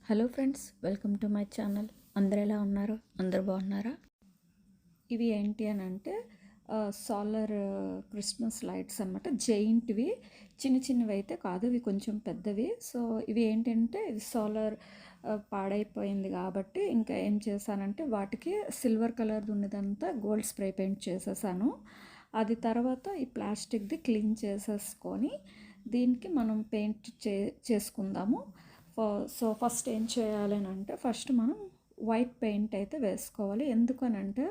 Hello friends, welcome to my channel. అందరు ఎలా ఉన్నారు? అందరు బాగున్నారా? ఇవి ఏంటి అని అంటే సోలార్ క్రిస్మస్ లైట్స్ అన్నమాట. జైంట్వి, చిన్న చిన్నవి అయితే కాదు, ఇవి కొంచెం పెద్దవి. సో ఇవి ఏంటంటే ఇది సోలార్ పాడైపోయింది కాబట్టి ఇంకా ఏం చేశానంటే వాటికి సిల్వర్ కలర్ది ఉన్నదంతా గోల్డ్ స్ప్రే పెయింట్ చేసేసాను. అది తర్వాత ఈ ప్లాస్టిక్ది క్లీన్ చేసేసుకొని దీనికి మనం పెయింట్ చేసుకుందాము. సో ఫస్ట్ ఏం చేయాలి అంటే ఫస్ట్ మనం వైట్ పెయింట్ అయితే వేసుకోవాలి. ఎందుకనంటే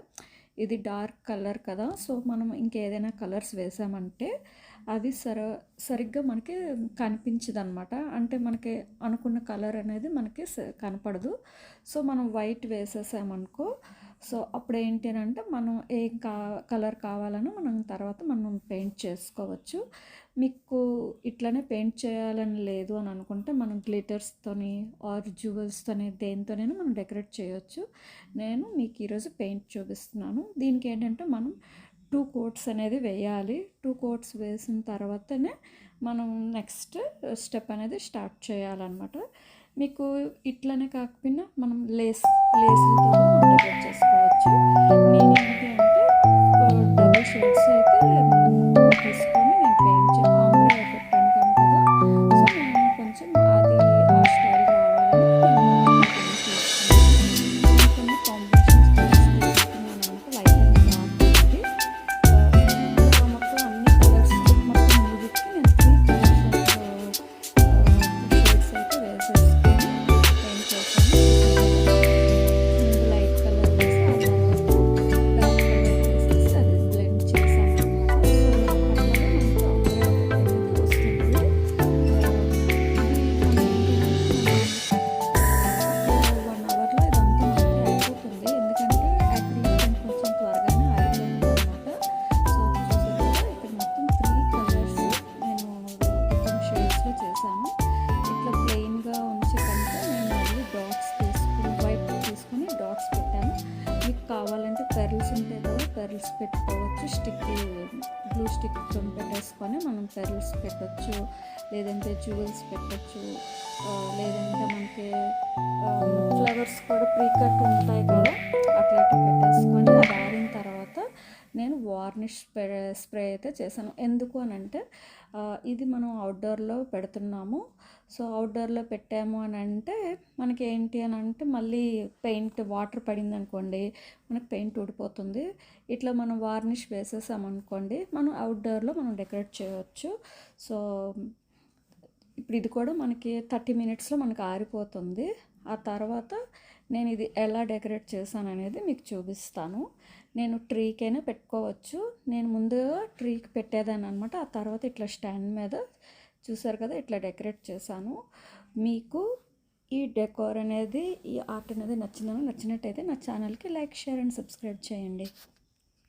ఇది డార్క్ కలర్ కదా. సో మనం ఇంకేదైనా కలర్స్ వేసామంటే అది సరిగ్గా మనకి కనిపించదు అనమాట. అంటే మనకి అనుకున్న కలర్ అనేది మనకి కనపడదు. సో మనం వైట్ వేసేసామనుకో, సో అప్పుడు ఏంటి అంటే మనం ఏం కలర్ కావాలనో మనం తర్వాత మనం పెయింట్ చేసుకోవచ్చు. మీకు ఇట్లనే పెయింట్ చేయాలని లేదు అని అనుకుంటే మనం గ్లిటర్స్తోని ఆర్ జ్యువెల్స్తోని దేనితోనైనా మనం డెకరేట్ చేయొచ్చు. నేను మీకు ఈరోజు పెయింట్ చూపిస్తున్నాను. దీనికి ఏంటంటే మనం 2 కోట్స్ అనేది వేయాలి. 2 కోట్స్ వేసిన తర్వాతనే మనం నెక్స్ట్ స్టెప్ అనేది స్టార్ట్ చేయాలన్నమాట. మీకు ఇట్లనే కాకపోయినా మనం లేసులతో డెకరేట్ చేసుకోవచ్చు. నేను ఏంటి అంటే డబుల్ షేడ్స్ అయితే తీసుకొని నేను పెయింట్ ఆంబ్రే ఎఫెక్ట్ అంటాం కదా. సో నేను కొంచెం అది ఆ స్టైల్ రావాలని నేను పెయింట్ చేసుకున్నాను. కొన్ని కాంబినేషన్స్ తీసుకున్నాను అంటే లైట్ అండ్ డార్క్ అనేది మొత్తం అన్ని కలర్స్ మొత్తం మ్యూజిక్కి నేను 3 కలర్స్ షేడ్స్ అయితే వేసేసుకొని పెయింట్ చేశాను. ముందు లైట్ కలర్ వేసి ఆ తర్వాత డార్క్ కలర్ వేసేసి అది బ్లెండ్ చేశాను అనమాట. సో అట్లాగే మనకి ఆంబ్రే ఎఫెక్ట్ అనేది వస్తుంది. ఇది మనం ఏంటంటే 1 అవర్లో ఇదంతా మనకి అయిపోతుంది. ఎందుకంటే అక్రిలిక్ కొంచెం త్వరగానే అయిపోతుంది అనమాట. సో చూసారు కదా, ఇక్కడ మొత్తం 3 కలర్స్ నేను డిఫరెంట్ షేడ్స్లో చేశాను. ఇట్లా ప్లెయిన్గా ఉంచకంటే నేను మళ్ళీ డాట్స్ తీసుకుని వైట్ తీసుకుని డాట్స్ పెట్టాను. మీకు కావాలంటే పెర్ల్స్ ఉంటాయి కదా, పెర్ల్స్ పెట్టుకోవచ్చు. గ్లూ స్టిక్తో పెట్టేసుకొని మనం పెర్ల్స్ పెట్టచ్చు, లేదంటే జ్యువెల్స్ పెట్టచ్చు, లేదంటే మనకి ఫ్లవర్స్ కూడా ప్రీకట్ ఉంటాయి కదా, అట్లాంటివి పెట్టేసుకొని అది ఆరిన తర్వాత నేను వార్నిష్ స్ప్రే అయితే చేశాను. ఎందుకు అని అంటే ఇది మనం అవుట్డోర్లో పెడుతున్నాము. సో అవుట్డోర్లో పెట్టాము అని అంటే మనకి ఏంటి అని అంటే మళ్ళీ పెయింట్ వాటర్ పడింది అనుకోండి, మనకి పెయింట్ ఊడిపోతుంది. ఇట్లా మనం వార్నిష్ వేసేసామనుకోండి, మనం అవుట్డోర్లో మనం డెకరేట్ చేయవచ్చు. సో ఇప్పుడు ఇది కూడా మనకి 30 మినిట్స్లో మనకి ఆరిపోతుంది. ఆ తర్వాత నేను ఇది ఎలా డెకరేట్ చేశాను అనేది మీకు చూపిస్తాను. నేను ట్రీకైనా పెట్టుకోవచ్చు. నేను ముందుగా ట్రీకి పెట్టేదాన్ని అనమాట. ఆ తర్వాత ఇట్లా స్టాండ్ మీద చూసారు కదా, ఇట్లా డెకరేట్ చేశాను. మీకు ఈ డెకోర్ అనేది, ఈ ఆర్ట్ అనేది నచ్చినట్టయితే నా ఛానల్కి లైక్, షేర్ అండ్ సబ్స్క్రైబ్ చేయండి.